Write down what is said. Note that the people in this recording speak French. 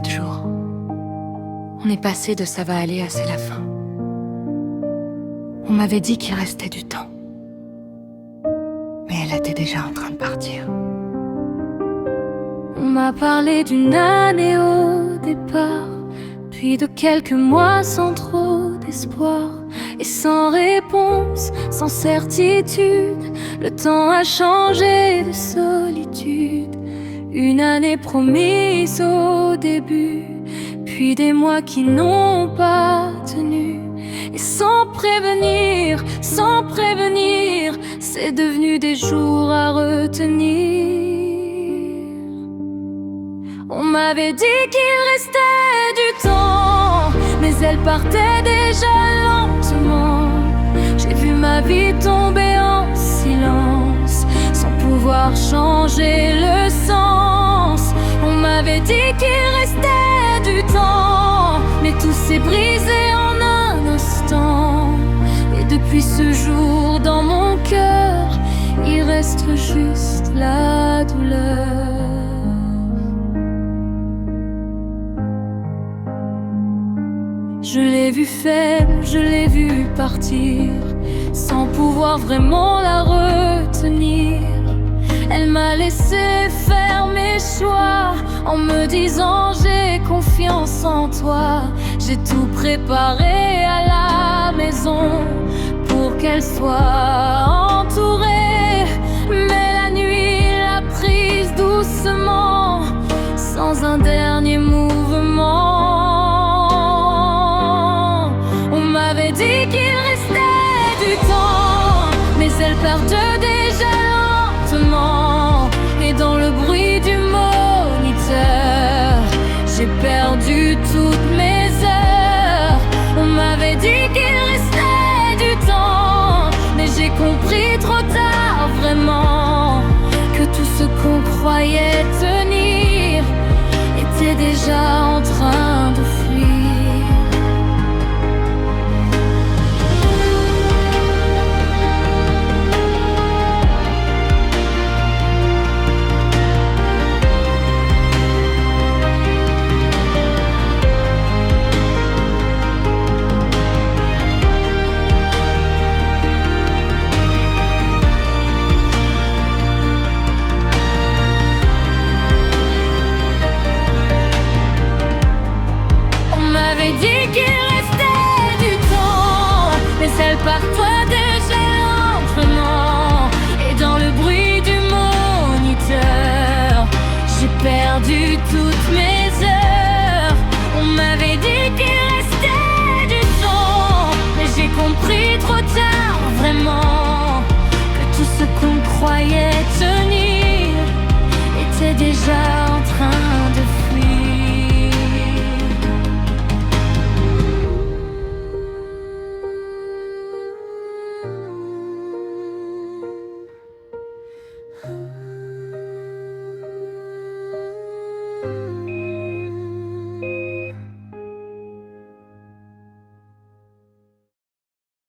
4 jours. On est passé de ça va aller à c'est la fin. On m'avait dit qu'il restait du temps. Mais elle était déjà en train de partir. On m'a parlé d'une année au départ, puis de quelques mois sans trop d'espoir. Et sans réponse, sans certitude, le temps a changé de solitude. Une année promise au début, puis des mois qui n'ont pas tenu. Et sans prévenir, c'est devenu des jours à retenir. On m'avait dit qu'il restait du temps, mais elle partait déjà lentement. J'ai vu ma vie tomber en silence, sans pouvoir changer le sens. On m'avait dit qu'il restait du temps, mais tout s'est brisé en un instant. Et depuis ce jour, dans mon cœur, il reste juste la douleur. Je l'ai vue faible, je l'ai vue partir, sans pouvoir vraiment la retenir. Elle m'a laissé faire mes choix, en me disant j'ai confiance en toi. J'ai tout préparé à la maison, pour qu'elle soit entourée. Mais la nuit l'a prise doucement, sans un dernier mouvement. Dit qu'il restait du temps, mais elle perdait déjà lentement. Et dans le bruit du moniteur, j'ai perdu toutes mes heures. On m'avait dit qu'il restait du temps, mais j'ai compris trop tard vraiment que tout ce qu'on croyait tenir était déjà en train de fuir. Dit qu'il restait du temps, mais elle partait déjà lentement. Et dans le bruit du moniteur, j'ai perdu toutes mes heures. On m'avait dit qu'il restait du temps, mais j'ai compris trop tard vraiment